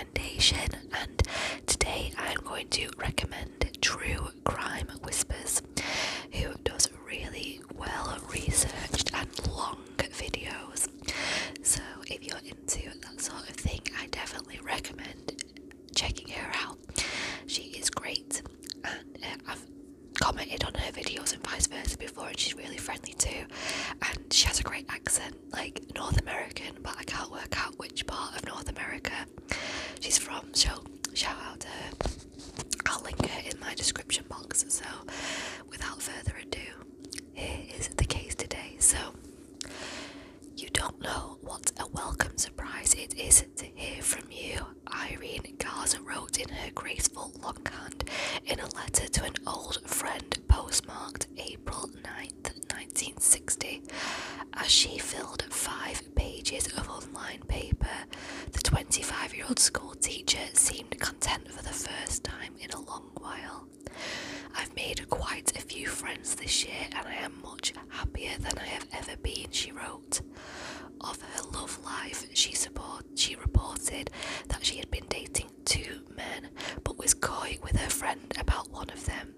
recommendation, and today I'm going to recommend True Crime Whispers, who does really well researched and long videos. So if you're into that sort of thing, I definitely recommend checking her out. She is great, and I've commented on her videos and vice versa before, and she's really friendly too, and she has a great accent, like North American, but I can't work out which part of North America she's from, so shout out to her. I'll link her in my description box. So without further ado, here is the case today. So you don't know what a welcome surprise it is to hear from you, Irene Garza wrote in her graceful longhand in a letter to an old friend postmarked April 9th, 1960. As she filled 5 pages of online paper, the 25-year-old school teacher seemed content for the first time in a long while. I've made quite a few friends this year, and I am much happier than I have ever been, she wrote. Of her love life, she reported that she had been dating 2 men, but was coy with her friend about one of them.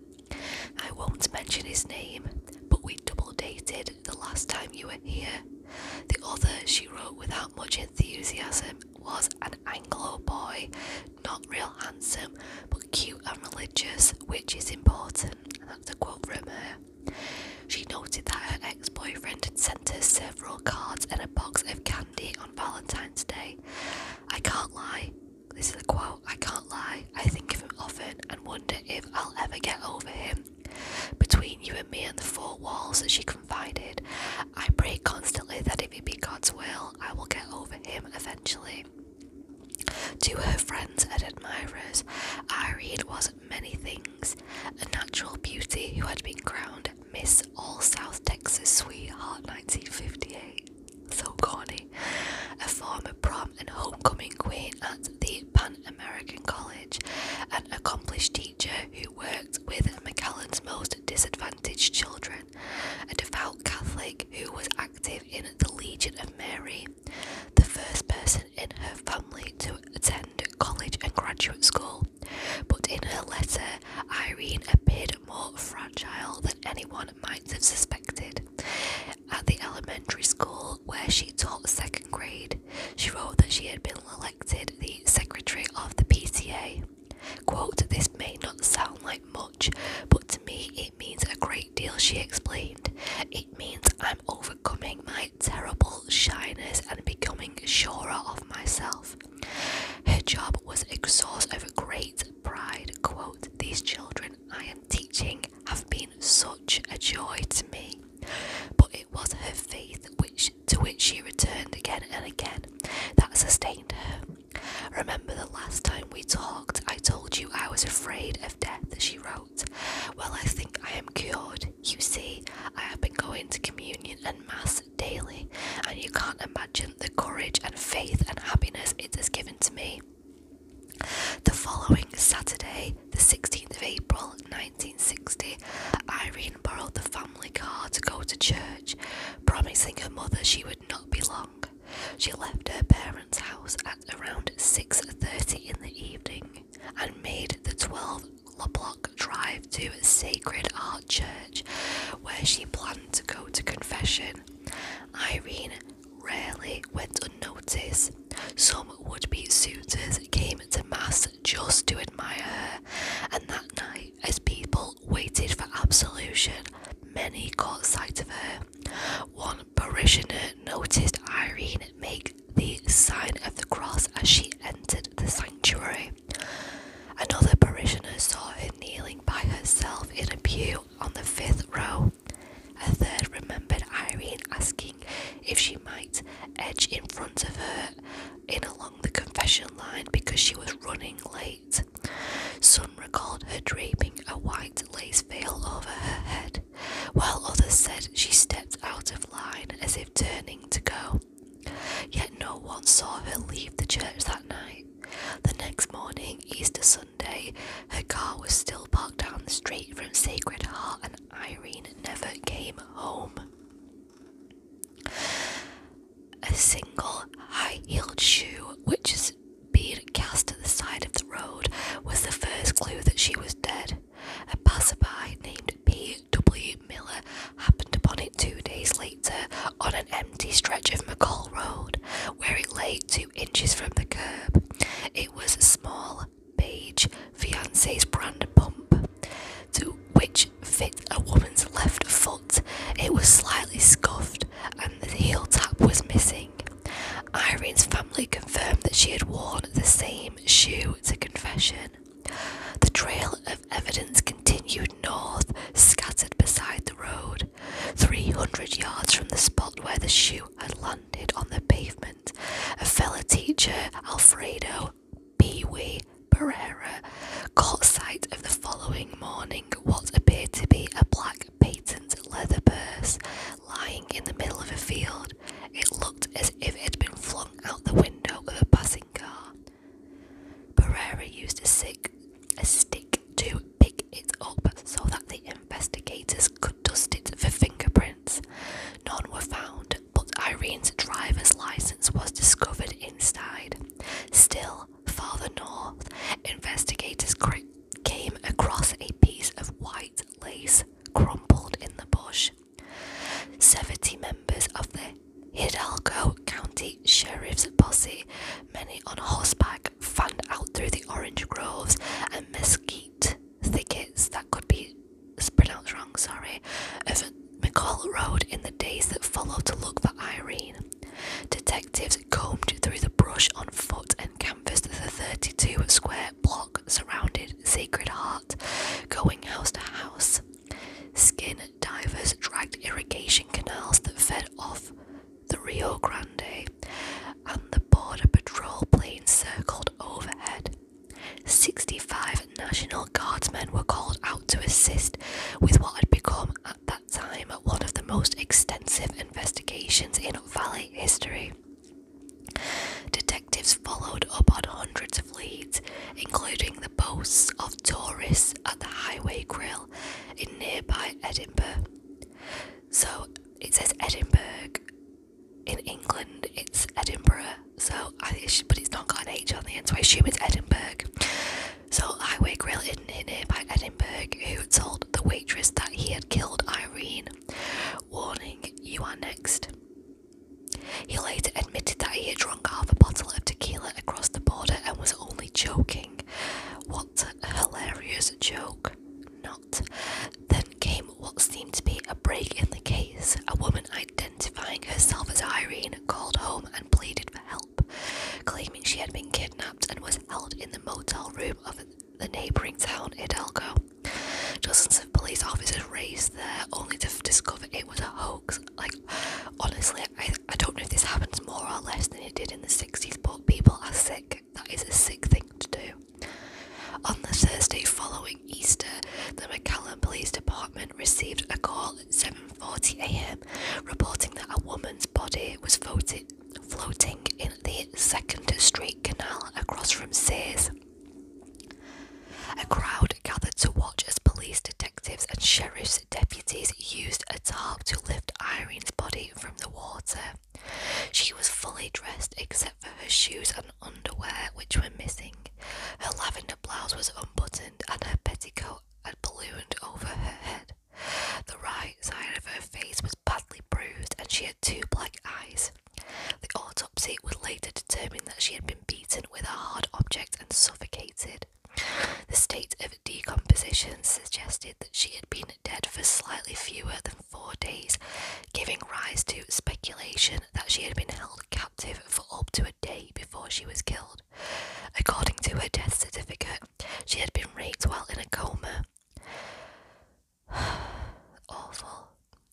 I won't mention his name, but we double dated the last time you were here. The other, she wrote without much enthusiasm, was an Anglo boy, not real handsome, but cute and religious, which is important. And that's a quote from her. She noted that her ex-boyfriend had sent her several cards and a box of candy on Valentine's Day. I can't lie, this is a quote, I can't lie, I think of him often and wonder if I'll ever get over him. Between you and me and the 4 walls, she confided, I pray constantly that if it be God's will, I will get over him eventually. To her friends and admirers, Irene was many things, a natural beauty who had been crowned Miss All South Texas Sweetheart 1958, so corny, a former prom and homecoming queen at the Pan American College, an accomplished teacher who worked with McAllen's most disadvantaged children, a devout Catholic who was active in the Legion of Mary, the first person in her family to attend college and graduate school. But in her letter, Irene appeared more fragile than anyone might have suspected. At the elementary school where she taught 2nd grade, she wrote that she had been elected the secretary of the PTA. Quote, this may not sound like much, but to me it means a great deal, she explained. It means I'm overcoming my terrible shyness and becoming surer of myself. Her job was a source of great pride. Quote, these children I am teaching have been such a joy to me. But it was her faith to which she returned again and again that sustained her. Remember the last time we talked, I told you I was afraid of death, she wrote. Well, I think I am cured. You see, I have been going to communion and mass daily, and you can't imagine the courage and faith and happiness it has given to me. The following Saturday, the 16th of April 1960, Irene borrowed the family car to go to church, promising her mother she would not be long. She left her parents' house at around 6:30 in the evening and made the 12-block drive to Sacred Heart Church, where she planned to go to confession. Irene rarely went unnoticed. Some would-be suitors came to mass just to admire her, and that night, as people waited for absolution, many caught sight of her. One parishioner noticed Irene make the sign of the cross as she entered the sanctuary. Another parishioner saw her kneeling by herself in a pew on the 5th row. A third remembered Irene asking if she might edge in front of her in along the confession line because she was running late. Some recalled her draping a white lace veil over her head, while others said she stepped out of line as if turning to go. Yet no one saw her leave the church that night. The next morning, Easter Sunday, her car was still parked down the street from Sacred Heart, and Irene never came home. A single high-heeled shoe, which has been cast to the version. The trail of evidence continued north, scattered beside the road. 300 yards from the spot where the shoe had landed on the pavement, a fellow teacher, Alfredo Pee-wee Pereira, caught sight of the following morning what appeared to be a black patent leather purse lying in the middle of a field. It looked as if it had been flung out the window of a passing car. Pereira used a stick to pick it up so that the investigators could dust it for fingerprints. None were found, but Irene's driver's license was discovered inside. Still farther north, investigators came across a piece of white lace crumpled in the bush. 70 members of the Hidalgo County Sheriff's posse, many on horseback, fanned out through the orange groves and mesquite thickets that could be pronounced wrong, of McCall Road in the days that followed to look for Irene. Detectives combed through the brush on foot and canvassed the 32-square block surrounded Sacred Heart, going house to house. Skin divers dragged irrigation canals that fed off the Rio Grande, and the Border Patrol planes circled overhead. 65 National Guardsmen were called out to assist with what had become, at that time, one of the most extensive investigations in Valley history. Detectives followed up on hundreds of leads, including the boasts of tourists at the Highway Grill in nearby Edinburgh. So it says Edinburgh. In England, it's Edinburgh, but it's not got an H on the end, so I assume it's Edinburgh. So Highway Grill in nearby Edinburgh, who told the waitress that he had killed Irene. Warning, you are next. He later admitted that he had drunk half a bottle of tequila across the border and was only joking. What a hilarious joke. Not. Then came what seemed to be a break in the case. A woman identifying herself as Irene called home and pleaded for help, claiming she had been kidnapped and was held in the motel room of the neighbouring town Hidalgo. Dozens of police officers raced there, only to discover it was a hoax. Honestly, I don't know if this happens more or less than it did in the 60s, but people are sick. That is a sick thing to do. On the Thursday following Easter, the McAllen Police Department received a call at 7:40 a.m. reporting that a woman's body was floating in the 2nd Street Canal across from Sears. A crowd gathered to watch as police detectives and sheriff's deputies used a tarp to lift Irene's body from the water. She was fully dressed except for her shoes and underwear, which were missing. Her lavender blouse was unbuttoned and her petticoat had ballooned over her head. The right side of her face was badly bruised and she had 2 black eyes. The autopsy would later determine that she had been beaten with a hard object and suffocated. The state of decomposition suggested that she had been dead for slightly fewer than 4 days, giving rise to speculation that she had been held captive for up to a day before she was killed. According to her death certificate, she had been raped while in a coma. Awful.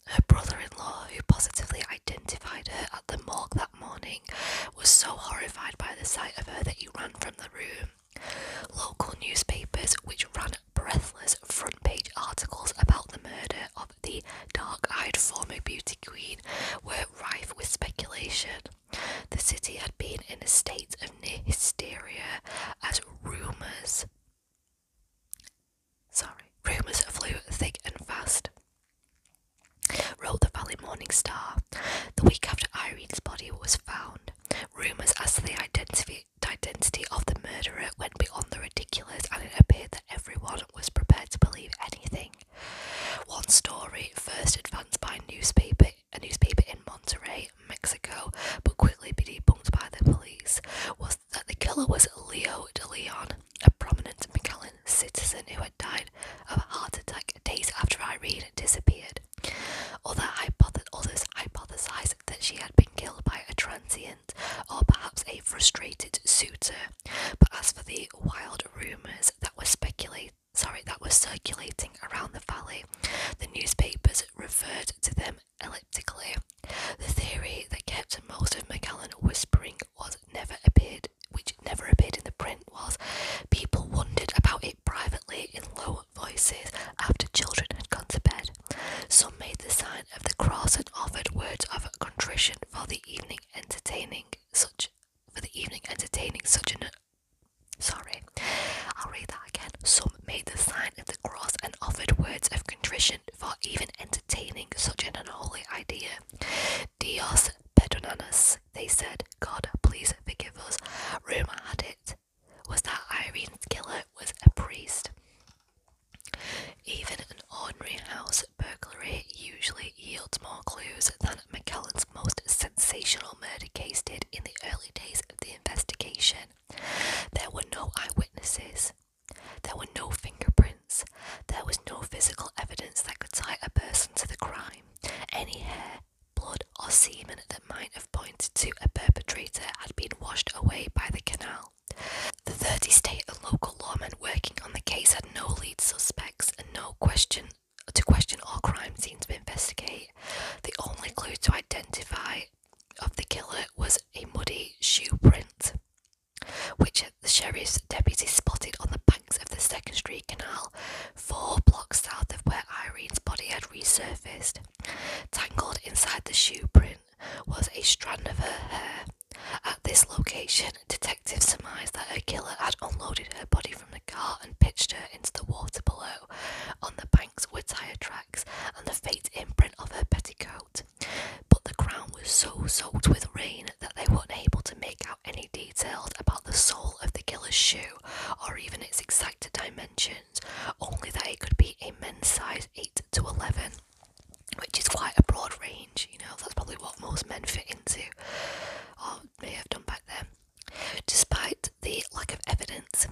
Her brother-in-law, who positively identified her at the morgue that morning, was so horrified by the sight of her that he ran from the room. Local newspapers, which ran breathless front-page articles about the murder of the dark-eyed former beauty queen, were rife with speculation. The city had been in a state of near hysteria as rumours flew thick and fast. Wrote the Valley Morning Star. The week after Irene's body was found, rumours as to the identity of the murderer went beyond the ridiculous, and it appeared that everyone was prepared to believe anything. One story, first advanced by a newspaper in Monterrey, Mexico, local lawmen working on the case had no lead suspects and no question or crime scene to investigate. The only clue to identify of the killer was a muddy shoe print, which the sheriff's deputy spotted on the banks of the 2nd Street Canal, 4 blocks south of where Irene's body had resurfaced. Tangled inside the shoe print was a strand of her hair. At this location, detectives surmised that her killer had unloaded her body from the car and pitched her into the water below. On the banks were tyre tracks and the faint imprint of her petticoat, but the ground was so soaked with rain that they weren't able to make out any details about the sole of the killer's shoe or even its exact dimensions, only that it could be a men's size 8 to 11. Which is quite a broad range, that's probably what most men fit into, or may have done back then. Despite the lack of evidence,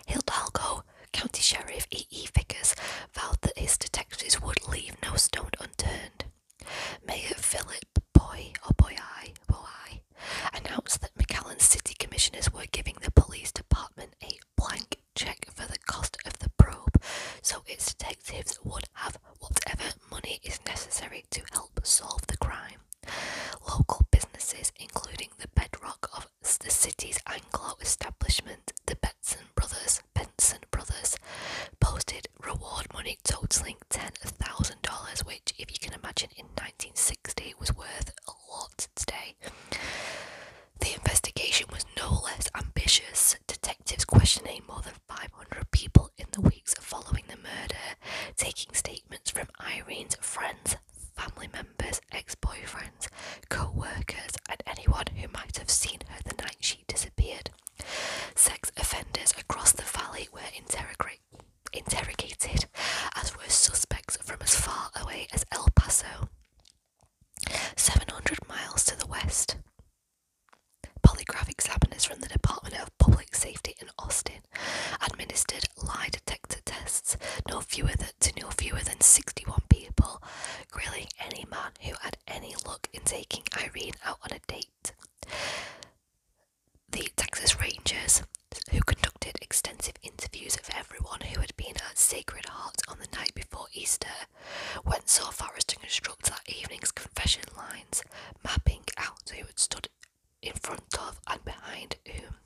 Hidalgo County Sheriff E.E. Vickers vowed that his detectives would leave no stone unturned. Mayor Philip Boy announced that McAllen's city commissioners were giving the police department a blank check for the cost of the probe, so its detectives would have whatever money is necessary to help solve the crime. Local businesses, including the bedrock of the city's Anglo establishment, the Benson Brothers, posted reward money totaling $10,000, which, if you can imagine, in 1960 was worth a lot today. The investigation was no less ambitious. Detectives questioning more than 500 people in the weeks following the murder, taking statements from Irene's friends, family members, ex-boyfriends, co-workers, and anyone who might have seen her the night she disappeared. Sex offenders across the valley were interrogated, as were suspects from as far away as El Paso, 700 miles to the west. Polygraph examiners from the Department of Public Safety in Austin administered lie detector tests to no fewer than 61 people, grilling any man who had any luck in taking Irene out on a date. The Texas Rangers, who conducted extensive interviews of everyone who had been at Sacred Heart on the night before Easter, went so far as to construct that evening's confession lines, mapping out who had stood in front of and behind whom.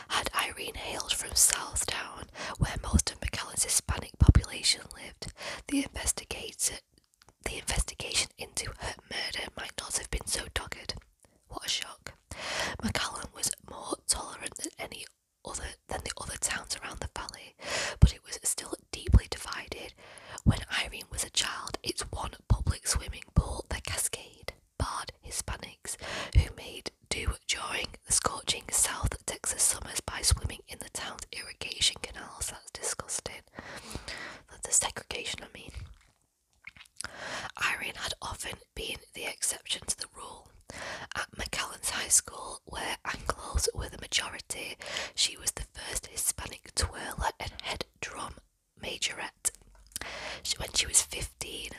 Had Irene hailed from Southtown, where most of McAllen's Hispanic population lived, the investigation into her murder might not have been so dogged. What a shock. McAllen was more tolerant than the other towns around the valley, but it was still deeply divided. When Irene was a child, its one public swimming pool, the Cascade, barred Hispanics who made do during the scorching South Texas summers by swimming in the town's irrigation canals. That's disgusting. The segregation, I mean. Irene had often been the exception to the rule. At McAllen's high school, where Anglos were the majority, she was the first Hispanic twirler and head drum majorette. When she was 15,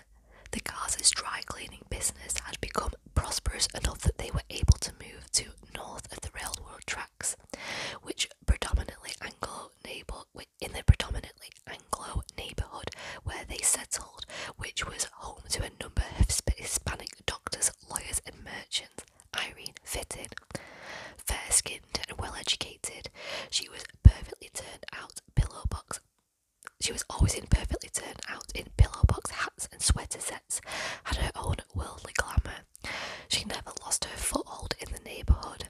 the Garza's dry cleaning business had become prosperous enough that they were able to move to north of the railroad tracks, which in the predominantly Anglo neighbourhood where they settled, which was home to a number of Hispanic doctors, lawyers and merchants. Irene fitted. Fair-skinned and well-educated, she was always perfectly turned out in pillowbox hats and sweater sets, had her own worldly glamour. She never lost her foothold in the neighbourhood.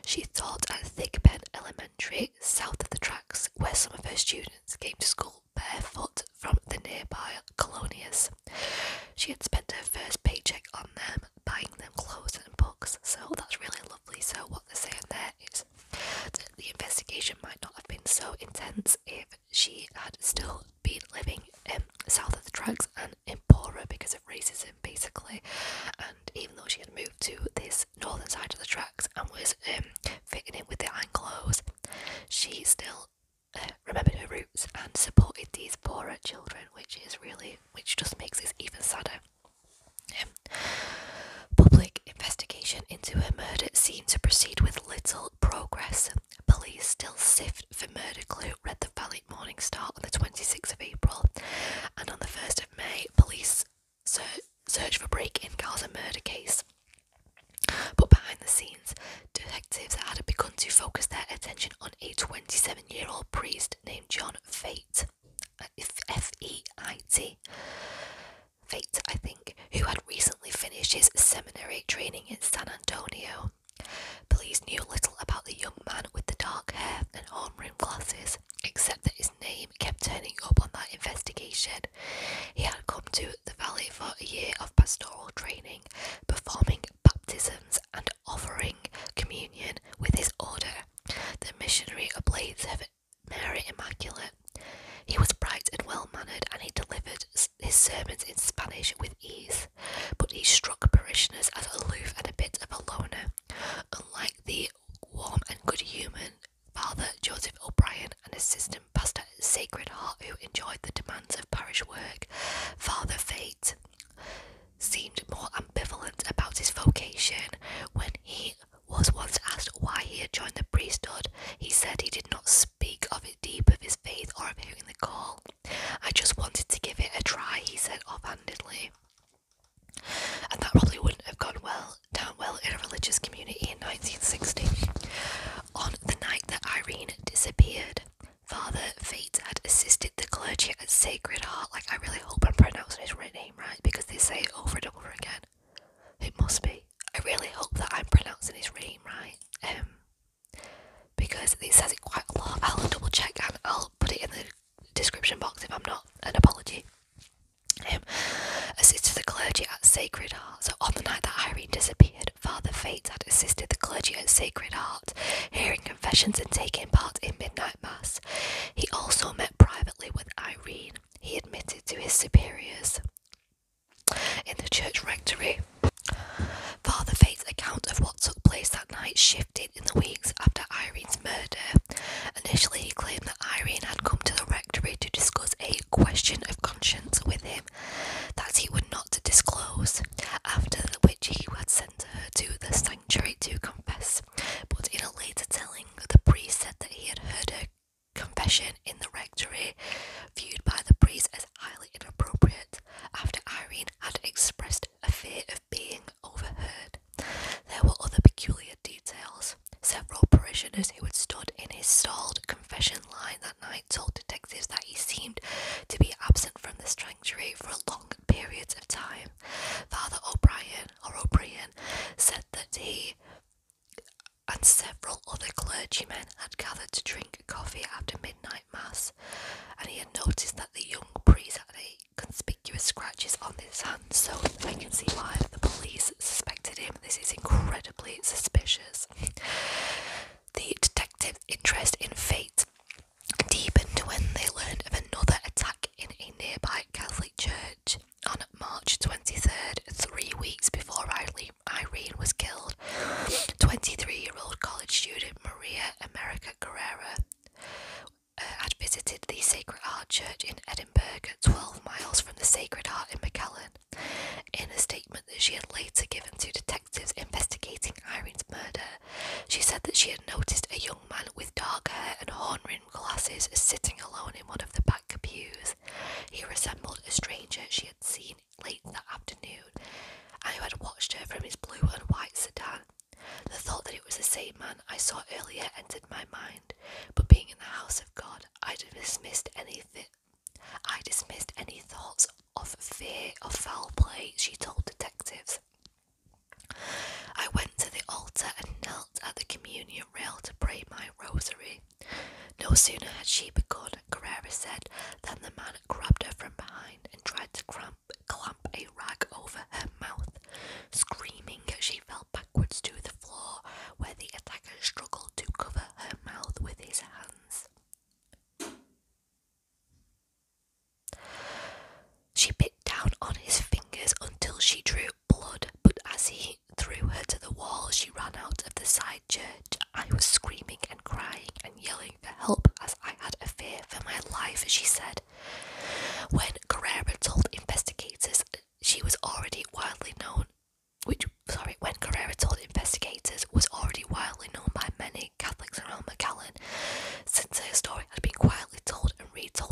She taught at Thigpen Elementary, south of the tracks, where some of her students came to school barefoot from the nearby colonias. She had spent her first paycheck on them, buying them clothes and books, so that's really lovely. So what they're saying there is that the investigation might not have been so intense if she had still been living south of the tracks and in poorer because of racism, basically. And even though she had moved to this northern side of the tracks and was fitting in with the Anglos, she still remembered her roots and supported these poorer children, which just makes this even sadder. Public investigation into her murder seemed to proceed with little progress. Police still sift start on the 26th of April, and on the 1st of May, police search for break-in Garza murder case. But behind the scenes, detectives had begun to focus their attention on a 27-year-old priest named John Fate, F-E-I-T, Fate, I think, who had recently finished his seminary training in San Antonio. Police knew little about the young man with the dark hair and horn-rimmed glasses, except that his name kept turning up on that investigation. He had come to the valley for a year of pastoral training, performing baptisms and offering communion with his order, the Missionary Oblates of Mary Immaculate. He was bright and well-mannered, and he delivered his sermons in Spanish with ease, but he struck parishioners as aloof and a bit of a loner. Unlike the warm and good-humoured Father Joseph O'Brien, an assistant pastor at Sacred Heart who enjoyed the demands of parish work, Father Fate seemed more ambivalent about his vocation. When he was once asked why he had joined the priesthood, he said he did not speak of it deep of his faith or of hearing the call. "I just wanted to give it a try," he said offhandedly. And that probably wouldn't have gone down well in a religious community in 1960. On the night that Irene disappeared, Father Fate had assisted the clergy at Sacred Heart. Like, I really hope I'm pronouncing his name right, because they say it over and over again. It must be. I really hope that I'm pronouncing his name right, because it says it quite a lot. I'll double check and I'll put it in the description box if I'm not. An apology. Assisted the clergy at Sacred Heart. So on the night that Irene disappeared, Father Fate had assisted the clergy at Sacred Heart, hearing confessions and taking part in midnight mass. He also met privately with Irene, he admitted to his superiors, in the church rectory. Father Fate's account of what took place that night shifted in the weeks after Irene's murder. Initially, he claimed that Irene had come to the rectory to discuss a question of conscience with him that he would not disclose, after which he had sent her to the sanctuary to confess. But in a later telling, the priest said that he had heard her confession in the rectory, viewed by the priest as highly inappropriate, after Irene had expressed a fear of being overheard. There were other peculiar details. Several parishioners who had stood in his stalled confession line that night told detectives that he seemed to be absent from the sanctuary for long periods of time. Father O'Brien said that he and several other clergymen had gathered to drink coffee after midnight mass, and he had noticed that the young priest had conspicuous scratches on his hands, so I can see why the police suspected him. This is incredibly suspicious. The detective's interest in Fate deepened when they learned of another attack in a nearby Catholic church on March 23rd, 3 weeks before Irene was killed. 23-year-old college student Maria America Guerrera had visited the Sacred Heart Church in Edinburgh, 12 miles from the Sacred Heart in McAllen. In a statement that she had later given to detectives investigating Irene's murder, she said that she had noticed a young man with dark hair and horn-rimmed glasses sitting alone in one of the back pews. He resembled a stranger she had seen late that afternoon, and who had watched her from his blue and white sedan. The thought that it was the same man I saw earlier entered my mind, but being in the house of God, I dismissed any thoughts of fear of foul play, she told detectives. I went to the altar and knelt at the communion rail to pray my rosary. No sooner had she begun, Guerrera said, than the man grabbed her from behind and tried to clamp a rag over her mouth. Screaming, she fell backwards to the floor, where the attacker struggled to cover her mouth with his hands. She bit down on his fingers until she drew blood, but as he threw her to the wall, she ran out of the side church. I was screaming and crying and yelling for help as I had a fear for my life, she said. When Guerrera told investigators was already widely known by many Catholics around McAllen, since her story had been quietly told and retold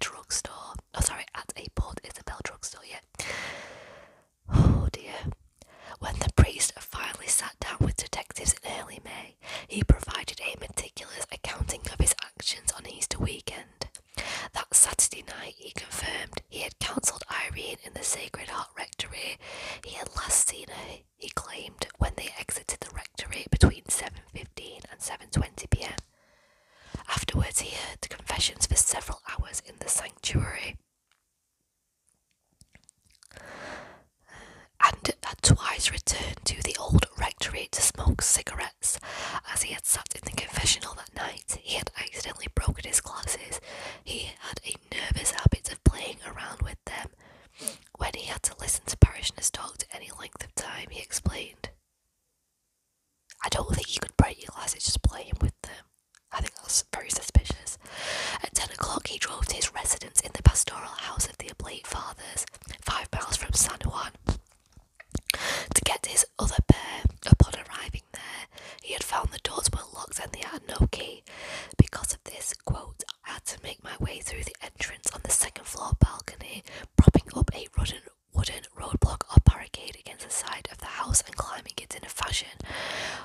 drugstore. Oh, sorry, at a Port Isabel drugstore, yeah. Oh dear. When the priest finally sat down with detectives in early May, he provided a meticulous accounting of his actions on Easter weekend. That Saturday night, he confirmed, he had counselled Irene in the Sacred Heart Rectory. He had last seen her, he claimed, when they exited the rectory between 7:15 and 7:20 p.m. Afterwards, he heard the confessions for several hours in the sanctuary, and had twice returned to the old rectory to smoke cigarettes. As he had sat in the confessional that night, he had accidentally broken his glasses. He had a nervous habit of playing around with them. When he had to listen to parishioners talk to any length of time, he explained, I don't think you could break your glasses just playing with them. I think that's very suspicious. At 10 o'clock, he drove to his residence in the pastoral house of the Oblate Fathers, 5 miles from San Juan, to get his other pair. Upon arriving there, he had found the doors were locked and they had no key. Because of this, quote, I had to make my way through the entrance on the second floor balcony, propping up a wooden roadblock or barricade against the side of the house and climbing it in a fashion.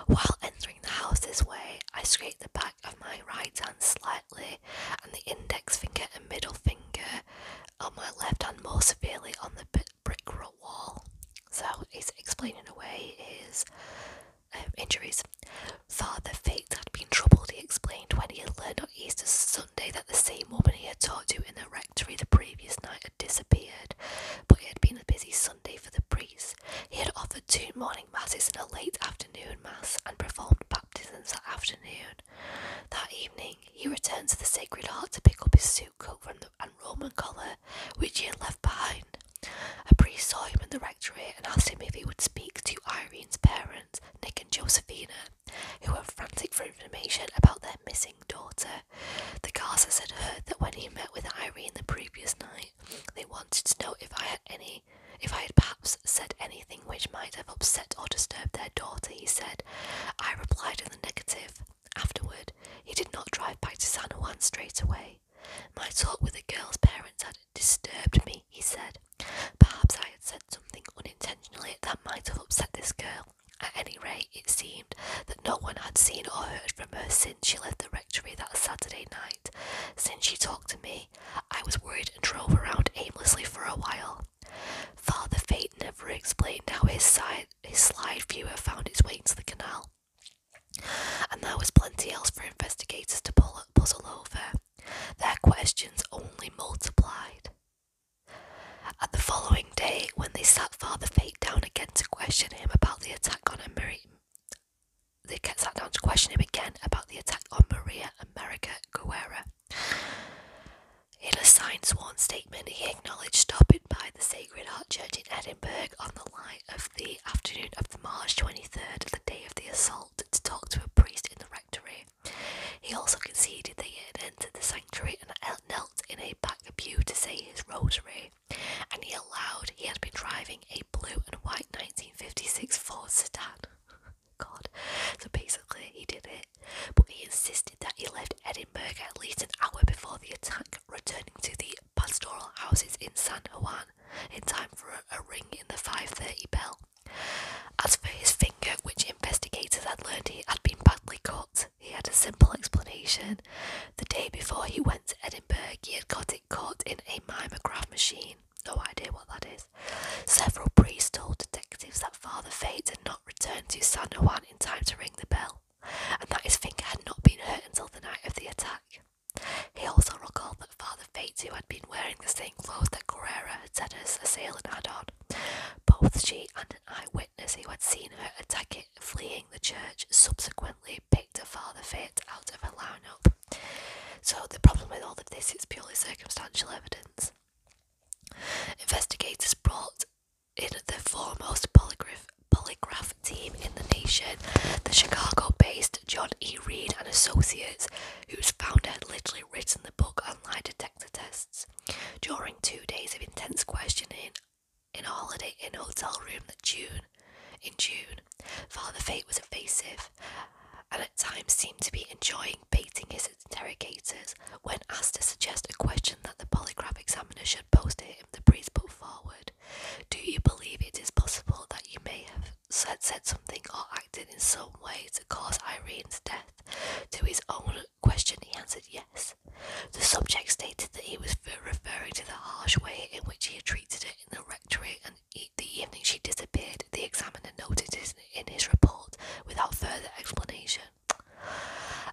While entering the house this way, I scraped the back of my right hand slightly, and the index finger and middle finger on my left hand more severely on the brick wall. So he's explaining away his injuries. Father Fate had been troubled, he explained, when he had learned on Easter Sunday that the same woman he had talked to in the rectory the previous night had disappeared. But it had been a busy Sunday for the priest. He had offered 2 morning masses and a late afternoon mass, and performed baptisms that afternoon. That evening, he returned to the Sacred Heart to pick up his suit coat and Roman collar, which he had left behind. A priest saw him in the rectory and asked him if he would speak to Irene's parents, Nick and Josephina, who were frantic for information about their missing daughter. The Garzas had heard that when he met with Irene the previous night, they wanted to know if I had perhaps said anything which might have upset or disturbed their daughter, he said. I replied in the negative. Afterward, he did not drive back to San Juan straight away. My talk with the girl's parents had disturbed me, he said. Perhaps I had said something unintentionally that might have upset this girl. At any rate, it seemed that no one had seen or heard from her since she left the rectory that Saturday night. Since she talked to me, I was worried and drove around aimlessly for a while. Father Fate never explained how his slide viewer found its way into the canal, and there was plenty else for investigators to puzzle over. Their questions only multiplied. At the following day, when they sat Father Fate down again to question him about the attack on Maria America Guerra. In a signed sworn statement, he acknowledged stopping by the Sacred Heart Church in Edinburgh on the night of the afternoon of March 23rd, the day of the assault, to talk to a priest in the rectory. He also conceded that he had entered the sanctuary and knelt in a back pew to say his rosary, and he allowed he had been driving a blue and white 1956 Ford sedan. God. So basically he did it, but he insisted that he left Edinburgh at least an hour before the attack, returning to the pastoral houses in San Juan in time for a ring in the 5:30 bell. As for his finger, which investigators had learned he had been badly cut, he had a simple explanation. The day before he went to Edinburgh, he had got it caught in a mimeograph machine. No idea what that is. Several priests told detectives that Father Fate had not returned to San Juan in time to ring the bell, and that his finger had not been hurt until the night of the attack. He also recalled that Father Fate, who had been wearing the same clothes that Guerrera had said his assailant had on, both she and an eyewitness who had seen her attack it fleeing the church, subsequently picked Father Fate out of a lineup. So the problem with all of this is purely circumstantial evidence. Investigators brought in the foremost polygraph team in the nation, the Chicago-based John E. Reed and Associates, whose founder had literally written the book on lie detector tests. During 2 days of intense questioning in a Holiday Inn hotel room in June, Father Fate was evasive. and at times seemed to be enjoying baiting his interrogators. When asked to suggest a question that the polygraph examiner should pose to him, the priest put forward, "Do you believe it is possible that you may have said something or acted in some way to cause Irene's death?" To his own question, he answered yes. The subject stated that he was referring to the harsh way in which he had treated her in the rectory, and the evening she disappeared, the examiner noted in his report without further explanation.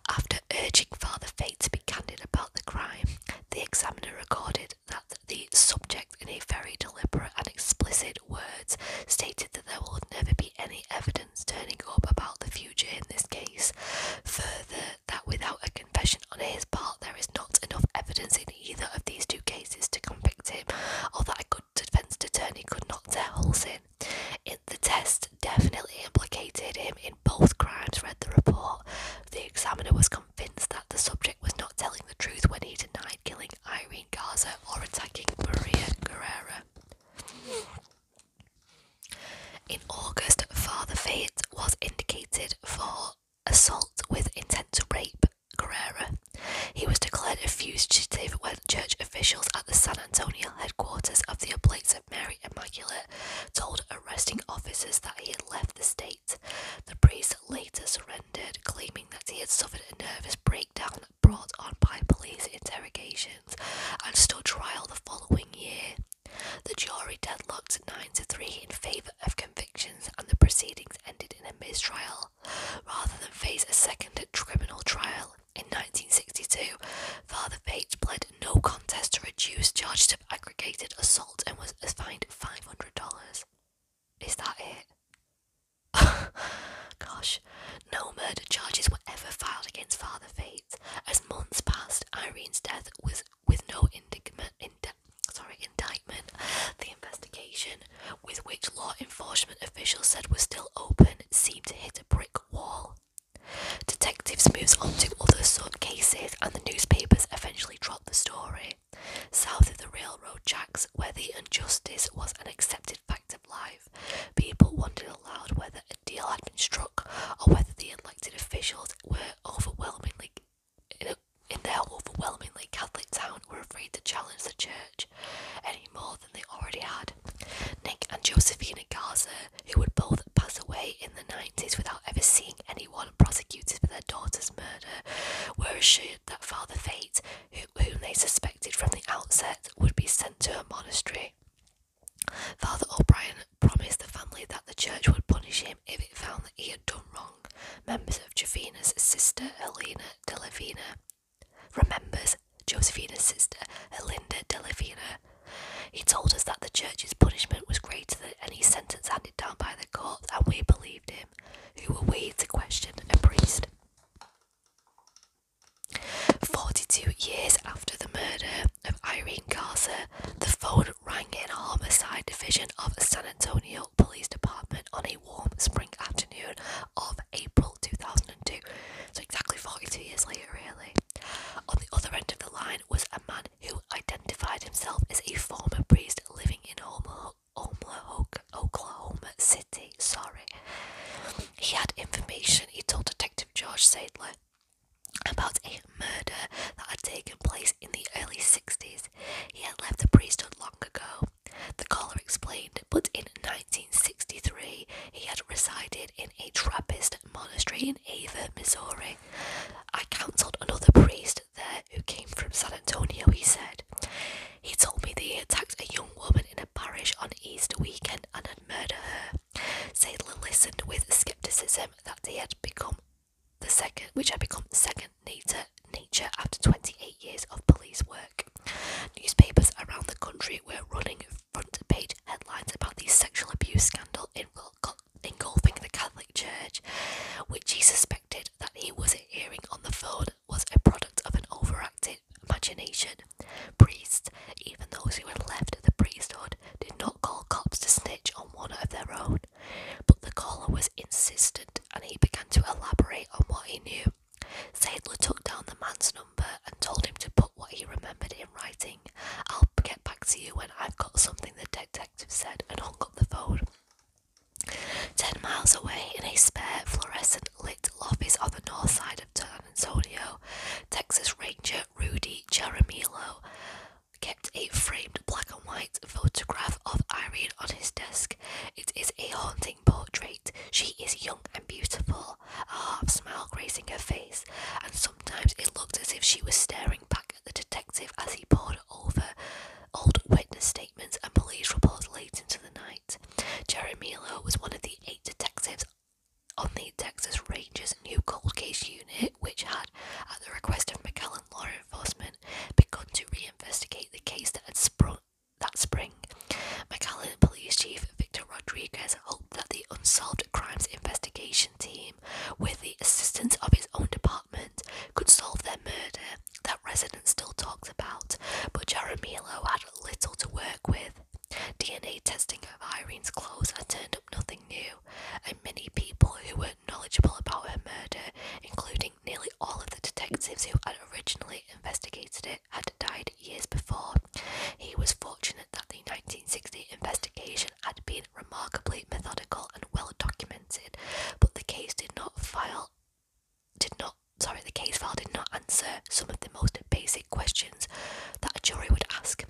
After urging Father Fate to be candid about the crime, the examiner recorded that the subject, in a very deliberate and explicit words, stated that there will never be any evidence turning up about the future in this case. Further, that without a confession on his part, there is not enough evidence in either of these two cases to convict him, or that a good defence attorney could not tear holes in. The test definitely implicated him in both crimes. Read the report. The examiner was convinced that the subject was not telling the truth when he denied killing Irene Garza or attacking Maria Guerrera. In August, Father Fate was indicated for assault with intent to rape Guerrera. He was declared a fugitive when church officials at the San Antonio headquarters of the Oblates of Mary Immaculate told arresting officers that he had left the state. The priest later surrendered, claiming that he had suffered a nervous breakdown brought on by police interrogations, and stood trial the following year. The jury deadlocked 9-3 in favour of convictions, and the proceedings ended in a mistrial. Rather than face a second criminal trial, in 1962, Father Fate pled no contest to reduce charges of aggravated assault and was fined $500. Is that it? Gosh, no murder charges were ever filed against Father Fate. As months passed, Irene's death was with no indictment. The investigation, with which law enforcement officials said was still open, seemed to hit a brick wall. Detectives moved on to other cases, and the newspapers eventually dropped the story. South of the railroad tracks, where the injustice was an accepted fact of life, people wondered aloud whether a deal had been struck, or whether the elected officials were in their overwhelmingly Catholic town were afraid to challenge the church any more than they already had. Nick and Josephina Garza, who would both pass away in the 90s without ever seeing anyone prosecuted for their daughter's murder, were assured that Father Fate, whom they suspected from the outset, would be sent to a monastery. Father O'Brien promised the family that the church would punish him if it found that he had done wrong. Members of Josefina's sister, Helena de Lavina, He told us that the church's punishment was greater than any sentence handed down by the court, and we believed him. Who were we to question a priest? 42 years after the murder of Irene Garza, the phone rang in a homicide division of San Antonio Police Department on a warm spring afternoon of April 2002. So exactly 42 years later, really. On the other end of the line was a man who identified himself as a former priest living in Oklahoma City. He had information, he told Detective George Sadler, about a murder that had taken place in the early 60s. He had left the priesthood long ago. The caller explained, but in 1963 he had resided in a Trappist monastery in Ava, Missouri. I counselled another priest there who came from San Antonio, he said. He told me that he attacked a young woman in a parish on Easter weekend and had murdered her. Sadler listened with scepticism that he had become second nature after 28 years of police work. Newspapers around the country were running front page headlines about the sexual abuse scandal engulfing the Catholic Church, which he suspected that he was hearing on the phone was a product of an overactive imagination. Priests, even those who had left the priesthood, did not call cops to snitch on one of their own. But the caller was insistent, and he began to elaborate on what he knew. Sadler took down the man's number and told him to put what he remembered in writing. "I'll get back to you when I've got something," the detective said, and hung up the phone. 10 miles away, in a spare fluorescent lit office on the north side of San Antonio, Texas Ranger Rudy Jaramillo kept a framed black and white photograph of Irene on his desk. It is a haunting portrait. She is young and beautiful, a half smile gracing her face, and sometimes it looked as if she was staring back at the detective as he pored over old witness statements and police reports late into the night. Jaramillo was one of the 8 detectives on the Texas Rangers' new cold case unit, which had, at the request of McAllen law enforcement, begun to reinvestigate the case that had sprung that spring. McAllen Police Chief Victor Rodriguez hoped that the Unsolved Crimes Investigation Team, with the assistance of his own department, could solve their murder that residents still talked about, but Jaramillo had little to work with. DNA testing of Irene's clothes had turned up nothing new, and many people who were knowledgeable about her murder, including nearly all of the detectives who had originally investigated it, had died years before. He was fortunate that the 1960 investigation had been remarkably methodical and well documented, but the case file did not answer some of the most basic questions that a jury would ask.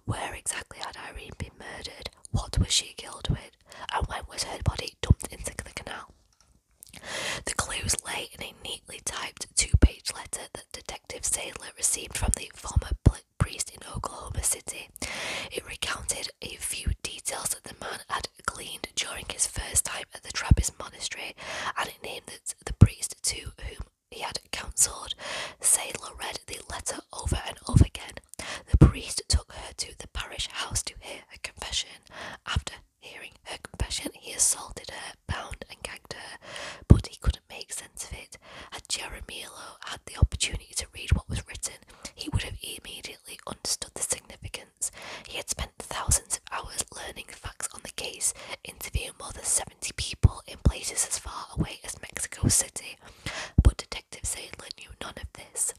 Where exactly had Irene been murdered? What was she killed with? And when was her body dumped into the canal? The clues lay in a neatly typed 2-page letter that Detective Sadler received from the former priest in Oklahoma City. It recounted a few details that the man had gleaned during his first time at the Trappist monastery, and it named the priest to whom he had counselled. Sadler read the letter over and over again. The priest took her to the parish house to hear her confession. After hearing her confession, he assaulted her, bound and gagged her, but he couldn't make sense of it. Had Jaramillo had the opportunity to read what was written, he would have immediately understood the significance. He had spent thousands of hours learning facts on the case, interviewing more than 70 people in places as far away as Mexico City, but Detective Sadler knew none of this.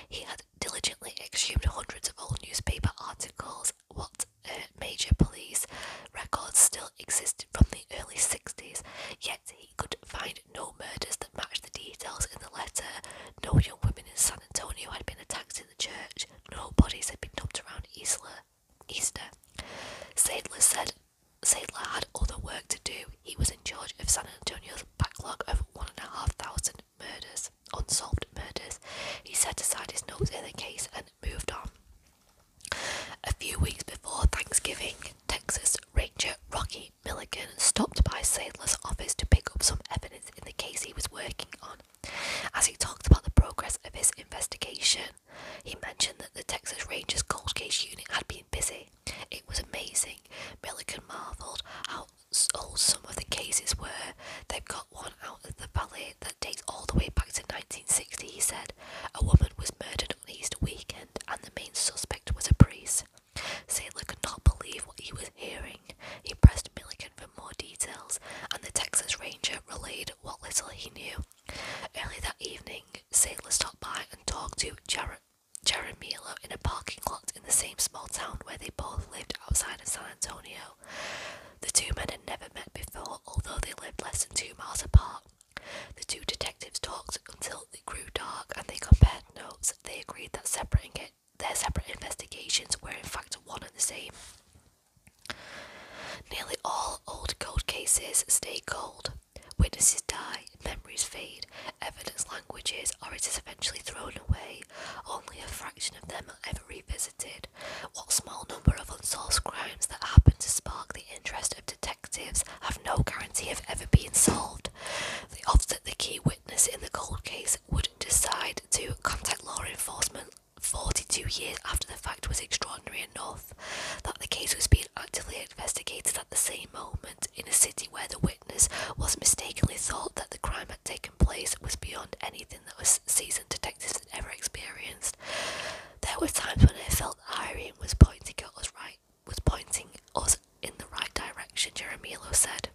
He had diligently exhumed hundreds of old newspaper articles. What major police records still existed from the early 60s, yet he could find no murders that matched the details in the letter. No young women in San Antonio had been attacked in the church. No bodies had been dumped around Easter. Sadler said Sadler had other work to do. He was in charge of San Antonio's backlog of 1,500 murders, unsolved murders. He set aside his notes in the case and moved on. A few weeks before Thanksgiving, Texas Ranger Rocky Milligan stopped by Sadler's office to pick up some evidence in the case he was working on. As he talked about the progress of his investigation, he mentioned that the Texas Rangers cold case unit had been busy. It was amazing. Milligan marvelled how old some of the cases were. They've got one out of the valley that dates all the way back to 1960, he said. A woman was murdered on Easter weekend, and the main suspect was a priest. Sadler could not believe what he was hearing. He pressed Milligan for more details, and the Texas Ranger relayed what little he knew. Early that evening, Sadler stopped by and talked to Jaramillo in a parking lot in the same small town where they both lived outside of San Antonio. The two men had never met before, although they lived less than 2 miles apart. The two detectives talked until it grew dark, and they compared notes. They agreed that their separate investigations were in fact one and the same. Nearly all old cold cases stay cold. Witnesses die, memories fade, evidence languishes, or it is eventually thrown away. Only a fraction of them are ever revisited. What small number of unsolved crimes that happen to spark the interest of detectives have no guarantee of ever being solved. The odds that the key witness in the cold case would decide to contact law enforcement 42 years after the fact was extraordinary enough. That the case was being actively investigated at the same moment in a city where the witness was mistakenly thought that the crime had taken place was beyond anything that was seasoned detectives had ever experienced. There were times when I felt Irene was pointing us in the right direction, Jaramillo said.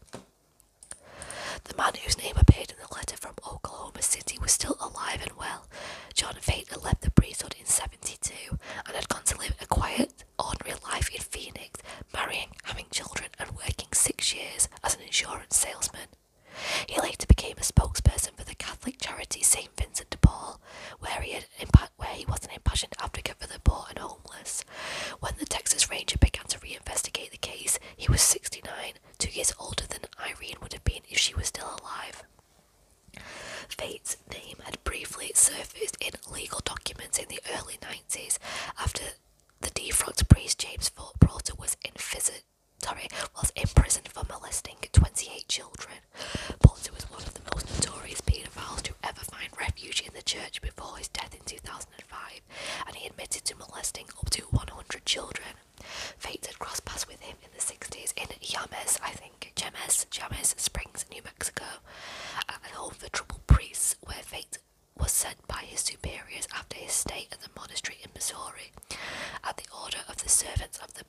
The man whose name appeared in the letter from Oklahoma City was still alive and well. John Fate had left the priesthood in 72 and had gone to live a quiet, ordinary life in Phoenix, marrying, having children, and working 6 years as an insurance salesman. He was 69, 2 years older than Irene would have been if she was still alive. Fate's name had briefly surfaced in legal documents in the early 90s after the defunct priest James Porter was imprisoned for molesting 28 children. Porter was one of the most notorious paedophiles to ever find refuge in the church before his death in 2005, and he admitted to molesting up to 100 children. Fate had crossed paths with him in the 60s in Jemez Springs, New Mexico, at a home for troubled priests, where Fate was sent by his superiors after his stay at the monastery in Missouri. At the order of the servants of the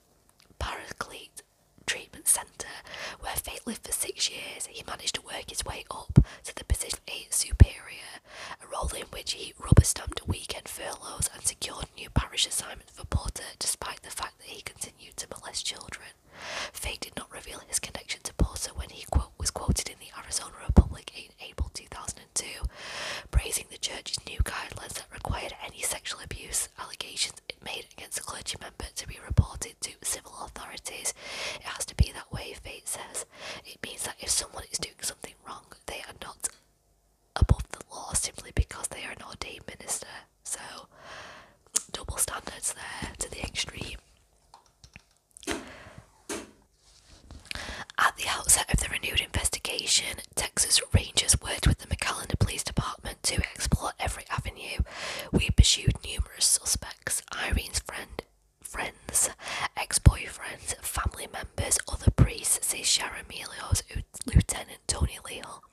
Paraclete Treatment Center, where Fate lived for 6 years, he managed to work his way up to the position of a superior, a role in which he rubber-stamped weekend furloughs and secured new parish assignments for Porter, despite the fact that he continued to molest children. Fate did not reveal his connection to Porter when he was quoted in the Arizona Republic in April 2002, praising the church's new guidelines that required any sexual abuse allegations it made against a clergy member to be reported to civil authorities. It has to be that way, Fate says. It means that if someone is doing something wrong, they are not above the law simply because they are an ordained minister. So, double standards there to the extreme. At the outset of the renewed investigation, Texas Rangers worked with the McAllen Police Department to explore every avenue. We pursued numerous suspects: Irene's friends, ex-boyfriends, family members, other priests, says Jaramillo's Lieutenant Tony Leal.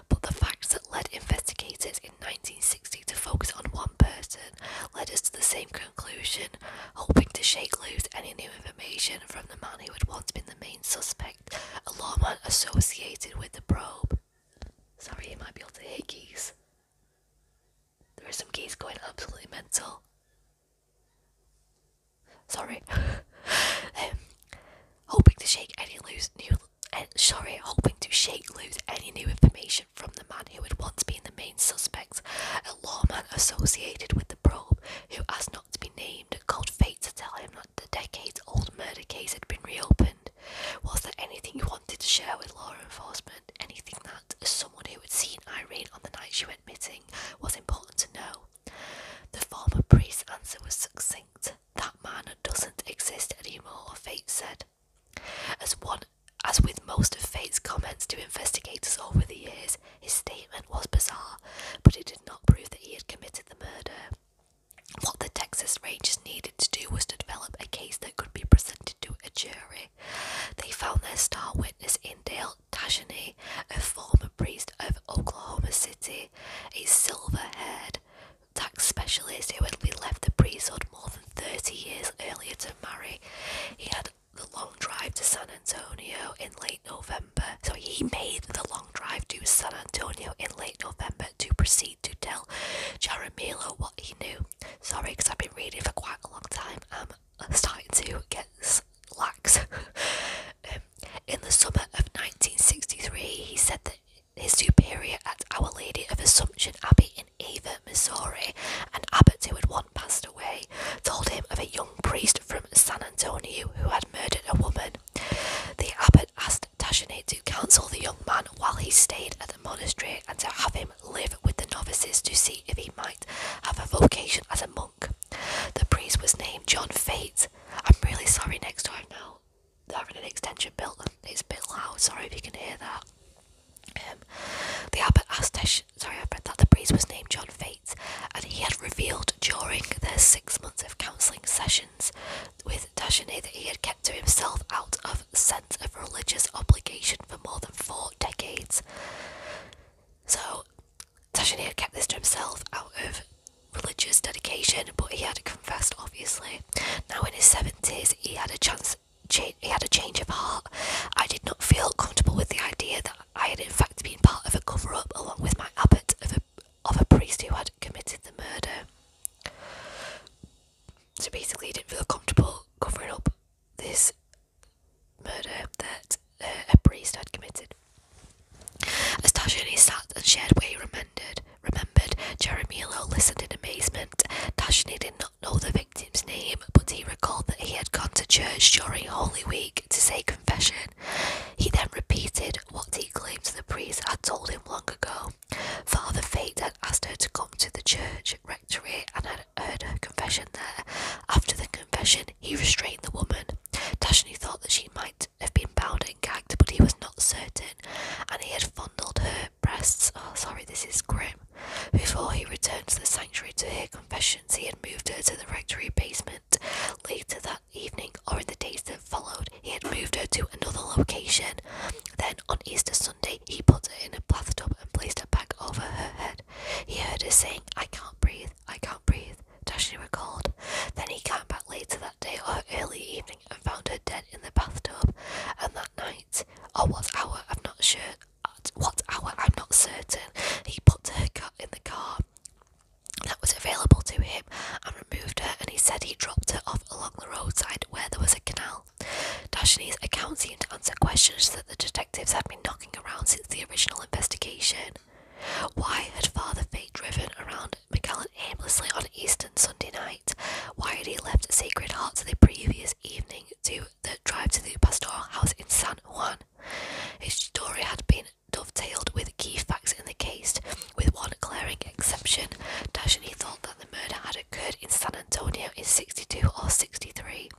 But the facts that led investigators in 1960 to focus on one person led us to the same conclusion, hoping to shake loose any new information from the man who had once been the main suspect, a lawman associated with the probe. Sorry, you might be able to hear geese. There are some geese going absolutely mental. Sorry. Hoping to shake loose any new information from the man who had once been the main suspect, a lawman associated with the probe, who asked not to be named, called Fate to tell him that the decades-old murder case had been reopened. Was there anything you wanted to share with law enforcement? Anything that, as someone who had seen Irene on the night she went missing, was important to know? The former priest's answer was succinct. That man doesn't exist anymore, Fate said. As with most of Fate's comments to investigators over the years, his statement was bizarre, but it did not prove that he had committed the murder. What the Texas Rangers needed to do was to develop a case that could be presented to a jury. They found their star witness in Dale Tashany, a former priest of Oklahoma City, a silver-haired tax specialist who had left the priesthood more than 30 years earlier to marry. He had the long drive to San Antonio in late November. So he made the long drive to San Antonio in late November to proceed to tell Jaramillo what he knew. Sorry, because I've been reading for quite a long time. I'm starting to get lax. In the summer of 1963, he said that his superior at Our Lady of Assumption Abbey in Ava, Missouri, an abbot who had once passed away, told him of a young priest from San Antonio who had murdered a woman. The abbot asked Tashany to counsel the young man while he stayed at the monastery and to have him live with the novices to see if he might have a vocation as a monk. The priest was named John Fate. I'm really sorry, next time now they're having an extension built and it's a bit loud, sorry if you can hear that. The abbot asked the priest was named John Fate, and he had revealed during their 6 months of counselling sessions with Tashany that he had kept to himself out of sense of religious obligation for more than 4 decades. So Tashany had kept this to himself out of religious dedication, but he had confessed, obviously. Now in his 70s, he had a change of heart. I did not feel comfortable with the idea that I had in fact been part of a cover-up along with my abbot of a priest who had committed the murder. So basically he didn't feel comfortable covering up this murder that a priest had committed. As Tashany sat and shared what he remembered, Jaramillo listened in amazement. Tashany did not know the victim's name, but he recalled that he had gone to church during Holy Week to say confession. He then repeated what he claimed the priest had told him long ago. Father Fate had asked her to come to the church rectory and had heard her confession there. After the confession, he restrained the woman. Dashni thought that she might have been bound and gagged, but he was not certain, and he had fondled her breasts. Oh, sorry, this is grim. Before he returned to the sanctuary to hear confessions, he had moved her to the rectory basement. Later that evening, or in the days that followed, he had moved her to another location. Then, on Easter Sunday, he put her in a bathtub and placed a bag over her head. He heard her saying, "I can't breathe, I can't breathe," Dashni recalled. Then he came back later that day or early evening and found her dead in the bathtub. And that night, or what hour, I'm not sure, at what hour, I'm not certain, he put her in the car that was available to him and removed her, and he said he dropped her off along the roadside where there was a canal. Dashni's account seemed to answer questions that the detectives had been knocking around since the original investigation. Why had Father Fate driven around McAllen aimlessly on Easter Sunday night? Why had he left Sacred Heart the previous evening to drive to the pastoral house in San Juan? His story had been dovetailed with key facts in the case, with one glaring exception. Dashni thought that the murder had occurred in San Antonio in 62 or 63.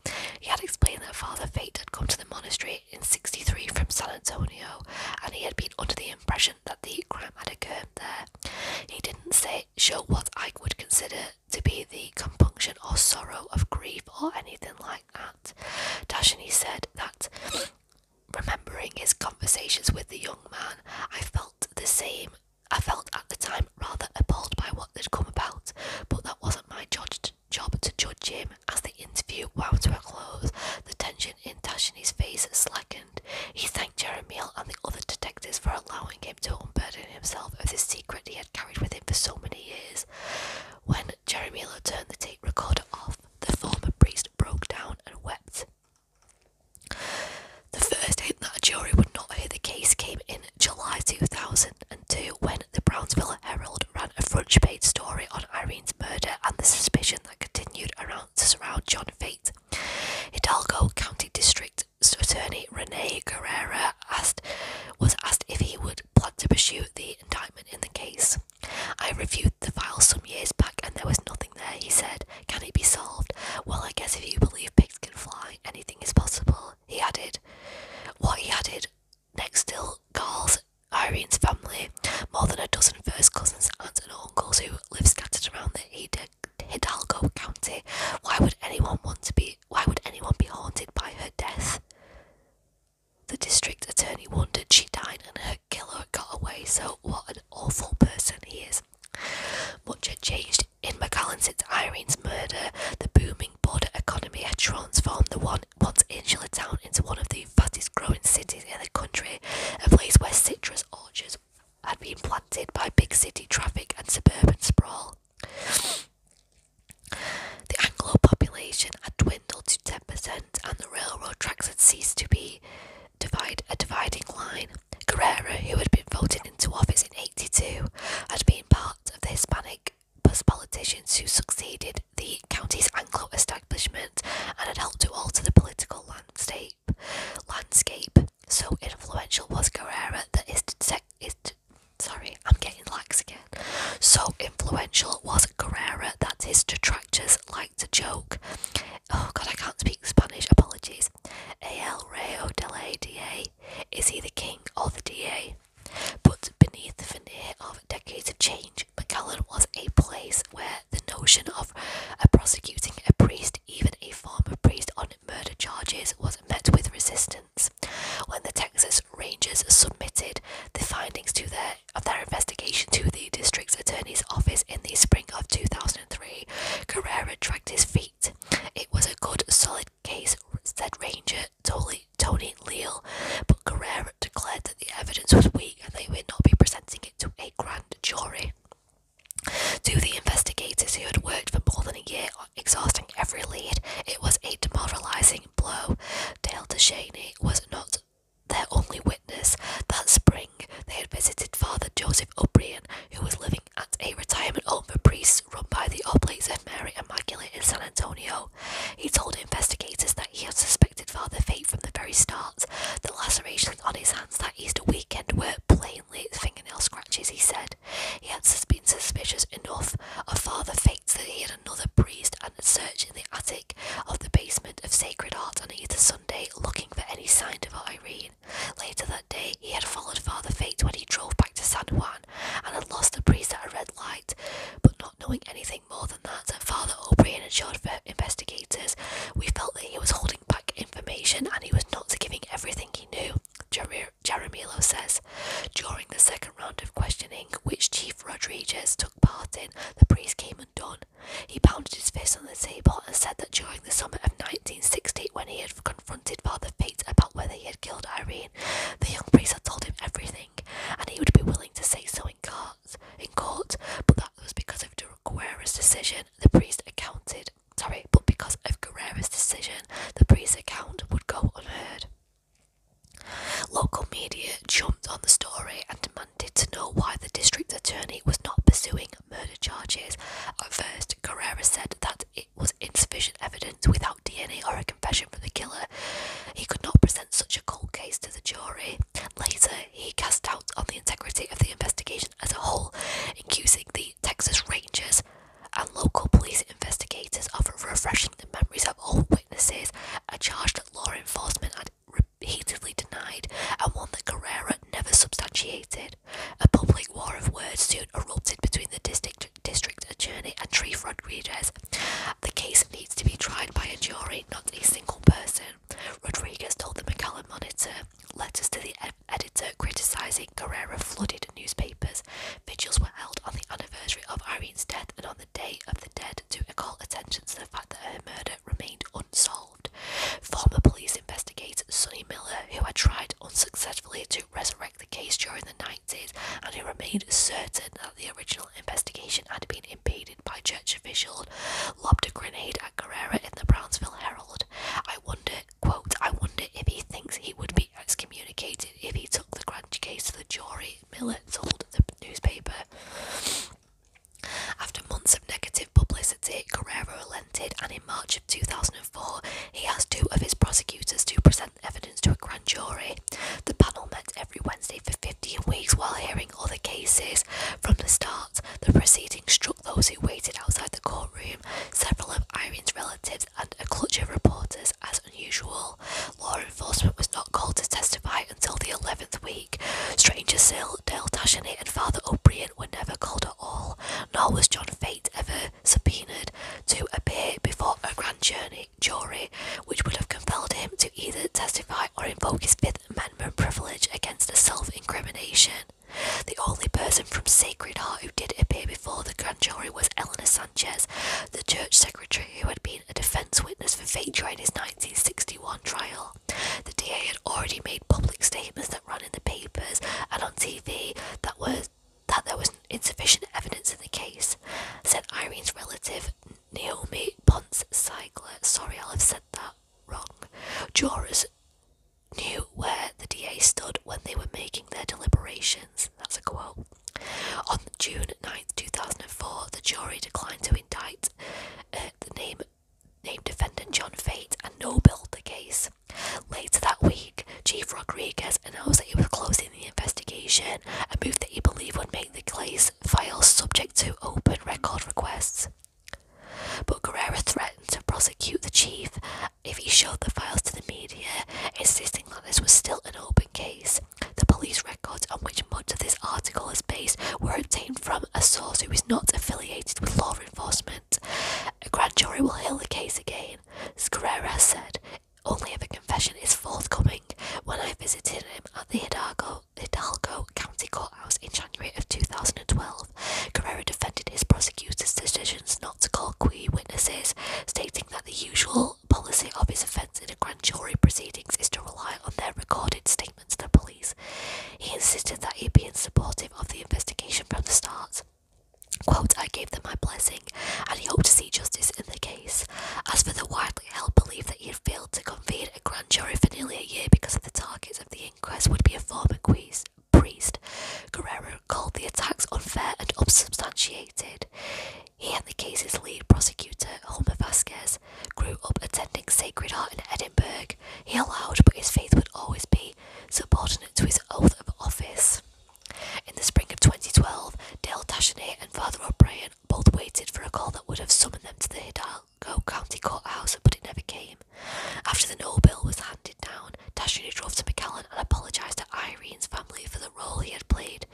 He had explained that Father Fate had come to the monastery in 63 from San Antonio, and he had been under the impression that the crime had occurred there. He didn't show what I would consider to be the compunction or sorrow of grief or anything like that. Dashni said that, remembering his conversations with the young man, I felt the same. I felt at the time rather appalled by what had come about, but that wasn't my job to judge him. As the interview wound to a close, the tension in Dashni's face slackened. He thanked Jeremiel and the other detectives for allowing him to unburden himself of this secret he had carried with him for so many years. When Jeremiel had turned the tape recorder off, the former priest broke down and wept. The first hint that a jury would not hear the case came in July 2002 when the Brownsville Herald ran a front-page story on Irene's murder and the suspicion that continued to surround John Fate. Hidalgo County District Attorney Rene Guerrera was asked if he would plan to pursue the indictment in the case. I reviewed the file some years back and there was nothing there, he said. Can it be solved? Well, I guess if you believe pigs can fly, anything is possible, he added. What he added next still galls Irene's family. More than a dozen first cousins, aunts and uncles who live scattered around the Hidalgo County. Why would anyone be haunted by her death? The district attorney wondered. She died and her killer got away, so what an awful person he is. Much had changed in McAllen since Irene's murder. The booming border economy had transformed the once insular town into one of the fastest growing cities in the country, a place where citrus orchards had been planted by big city traffic and suburban sprawl. The Anglo population had dwindled to 10% and the railroad tracks had ceased to be a dividing line. Guerrero, who had been voted into office in 82, had been part of the Hispanic politicians who succeeded the county's Anglo establishment and had helped to alter the political landscape. So influential was Guerrero that So influential was Guerrera that his detractors liked to joke. Oh god, I can't speak Spanish, apologies. El Reo de la DA. Is he the king or the DA? But beneath the veneer of decades of change, McAllen was a place where the notion of prosecuting a priest, even a former priest, on murder charges was met with resistance. When the Texas Rangers submitted the findings of their investigation to the district attorney's office in the spring of 2003, Guerrera dragged his feet. It was a good, solid case, said Ranger Tony Leal, but Guerrera declared that the evidence was weak and they would not be presenting it to a grand jury. To the investigators who had worked for more than a year on exhausting every lead, it was a demoralising blow. Dale DeShaney was not their only witness. That spring, they had visited Father Joseph O'Brien, who was living at a retirement home for priests run by the Oblates of Mary Immaculate in San Antonio. He told investigators that he had very start. The lacerations on his hands that Easter weekend were plainly fingernail scratches, he said. He had been suspicious enough of Father Fates that he had another priest and a search in the attic of the basement of Sacred Heart on Easter Sunday looking for any sign of Irene. Later that day, he had followed Father Fate when he drove back to San Juan and had lost the priest at a red light. But not knowing anything more than that, Father O'Brien assured investigators, "We felt that he was holding back information and he was not giving everything he knew," Jaramillo says. During the second round of questioning, which Chief Rodriguez took part in, the priest came undone. He pounded his fist on the table and said that during the summer of 1960, when he had confronted Father Fate about whether he had killed Irene, the young priest had told him everything, and he would be willing to say so in court, but that was because of Guerrera's decision. The priest's account would go unheard. Local media jumped on the story and demanded to know why the district attorney was not pursuing murder charges. At first, Guerrera said that it was insufficient evidence without DNA or a confession from the killer. He could not present such a cold case to the jury. Later, he cast doubt on the integrity of the investigation as a whole, accusing the Texas Rangers and local police investigators of refreshing the memories of all witnesses, a charge that law enforcement had repeatedly denied and one that Guerrera never substantiated. A public war of words soon erupted between the district attorney and Chief Rodriguez. The case needs to be tried by a jury, not a single person, Rodriguez told the McAllen Monitor. Letters to the editor criticising Guerrera flooded newspapers. Vigils were held on the anniversary of Irene's death and on the Day of the Dead to call attention to the fact that her murder remained unsolved. Former police investigator Sonny Miller, who had tried unsuccessfully to resurrect the case during the 90s and who remained certain that the original investigation had been impeded by church officials, lobbed a grenade at Guerrera in the Brownsville Herald. I wonder if he thinks he would be excommunicated if he took the grand case to the jury, Miller told the newspaper. After months of negative publicity, Guerrera relented, and in March of 2004, he asked two of his prosecutors to present evidence to a grand jury. The panel met every Wednesday for 15 weeks while hearing other cases. From the start, the proceedings struck those who waited outside the courtroom, several of Irene's relatives and a clutch of reporters, as unusual. Law enforcement was not called to testify until the 11th week. Stranger still, Dale Tashany and Father O'Brien were never called at all, nor was John Fate ever subpoenaed to appear before a grand jury, which would have compelled him to either testify or invoke his Fifth Amendment privilege against a self-incrimination. The only person from Sacred Heart who did appear before the grand jury was Eleanor Sanchez, the church secretary who had been a defence witness for Fate during his 1961 trial. The DA had already made public statements that ran in the papers and on TV that there was insufficient evidence in the case, said Irene's relative Naomi Ponce-Sigler. Sorry, I'll have said that wrong. Jurors knew where the DA stood when they were making their deliberations. That's a quote. On June 9th, 2004, the jury declined to indict the named defendant John Fate and no-billed the case. Later that week, Chief Rodriguez announced that he was closing the investigation, a move that he believed would make the case file subject to open record requests. But Guerrera threatened to prosecute the chief if he showed the files to the media, insisting that this was still an open case. The police records on which much of this article is based were obtained from a source who is not affiliated with law enforcement. A grand jury will hear the case again, as Guerrera said, only if a confession is forthcoming. When I visited Dashini drove to McAllen and apologised to Irene's family for the role he had played.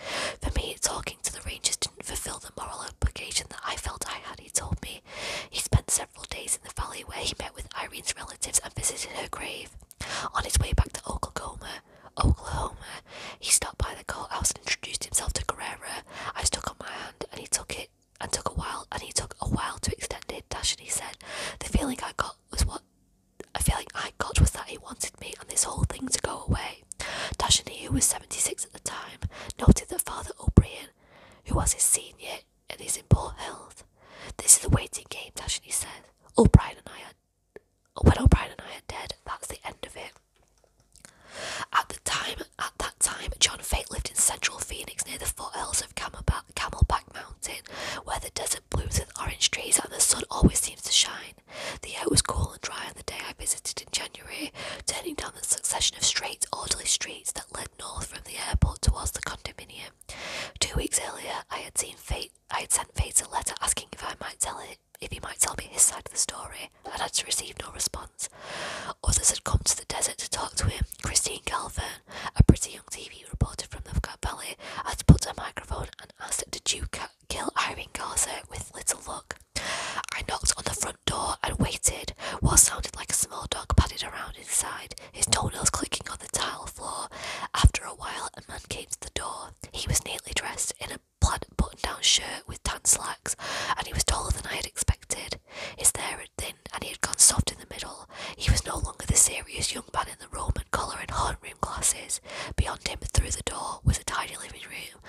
For me, talking to the Rangers didn't fulfil the moral obligation that I felt I had, he told me. He spent several days in the valley where he met with Irene's relatives and visited her grave. On his way back to Oklahoma, he stopped by the courthouse and introduced himself to Guerrera. I stuck on my hand and he took a while to extend it, Dashini said. The feeling I got was that he wanted me and this whole thing to go away. Dashini, who was 76 at the time, noted that Father O'Brien, who was his senior and is in poor health. This is a waiting game, Dashini said. When O'Brien and I are dead, that's the end of it. At that time, John Fate lived in central Phoenix near the foothills of Camelback Mountain, where the desert blooms with orange trees and the sun always seems to shine. The air was cool and dry on the day I visited in January, turning down the succession of straight, orderly streets that led north from the airport towards the condominium. 2 weeks earlier, I had sent Fate a letter asking if he might tell me his side of the story, and had received no response. Others had come to the desert to talk to him. Christine Galvin, a pretty young TV reporter from the Valley, had put a microphone and asked, "Did you kill Irene Garza?" with little luck. I knocked on the front door and waited. What sounded like a small dog padded around inside, his toenails clicking on the tile floor. After a while, a man came to the door. He was neatly dressed in a plaid button-down shirt with tan slacks, and he was taller than I had expected. His hair had thinned, and he had gone soft in the middle. He was no longer the serious young man in the Roman collar and horn-rimmed glasses. Beyond him, through the door, was a tidy living room,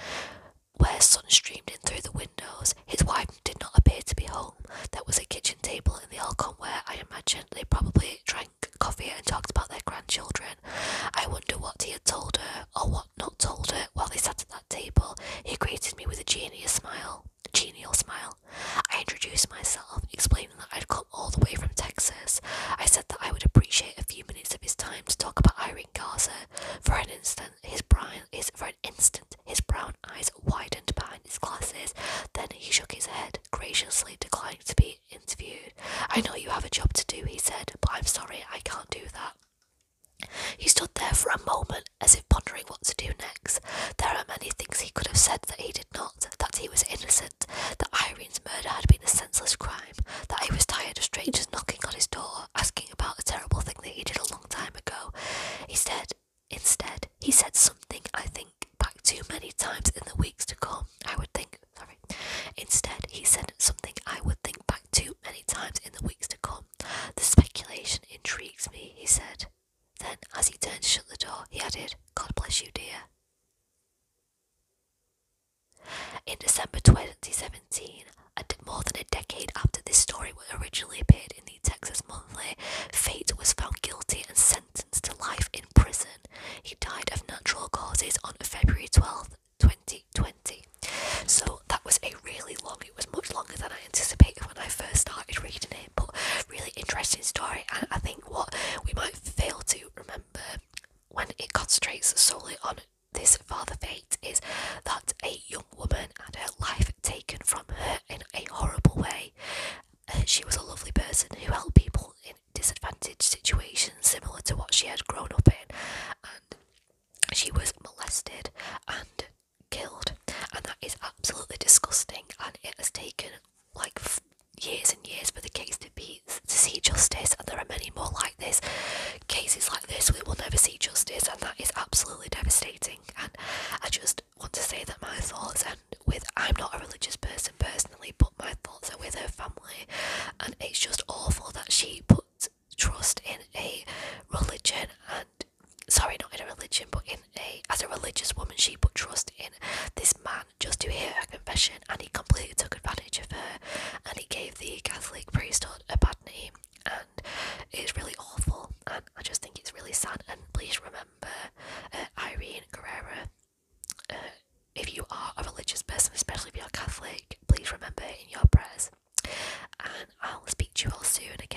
where sun streamed in through the windows. His wife did not appear to be home. There was a kitchen table in the alcove where, I imagined, they probably drank coffee and talked about their grandchildren. I wonder what he had told her, or what not told her, while they sat at that table. He greeted me with a genial smile. I introduced myself, explaining that I'd come all the way from Texas. I said that I would appreciate a few minutes of his time to talk about Irene Garza. For an instant, his brown eyes widened behind his glasses. Then he shook his head, graciously declining to be interviewed. "I know you have a job to do," he said, "but I'm sorry, I can't do that." He stood there for a moment, as if pondering what to do next. There are many things he could have said that he did not: that he was innocent, that Irene's murder had been a senseless crime, that he was tired of strangers knocking on his door, asking about a terrible thing that he did a long time ago. Instead, he said something I think back to many times in the weeks to come. Instead, he said something I would think back to many times in the weeks to come. "The speculation intrigues me," he said. Then, as he turned to shut the door, he added, "God bless you, dear." In December 2017, more than a decade after this story originally appeared in the Texas Monthly, Fate was found guilty and sentenced to life in prison. He died of natural causes on February 12th, 2020. So that was it was much longer than I anticipated when I first started reading it, but really interesting story. And I think what we might fail to remember when it concentrates solely on this Father Fate is that a young woman had her life taken from her in a horrible way. She was a lovely person who helped people in disadvantaged situations similar to what she had grown up in, and she was molested and killed, and that is absolutely disgusting, and it has taken years and years for the case to see justice, and there are many more like this, cases like this we will never see justice, and that is absolutely devastating. And I just want to say that my thoughts, I'm not a religious person personally, but my thoughts are with her family, and it's just awful that she put trust in a religion, and not in a religion, but as a religious woman, she put trust in this man just to hear her confession, and he completely took advantage of her, and he gave the Catholic priesthood a bad name, and it's really awful, and I just think it's really sad. And please remember Irene Guerra. If you are a religious person, especially if you're Catholic, please remember it in your prayers, and I'll speak to you all soon again.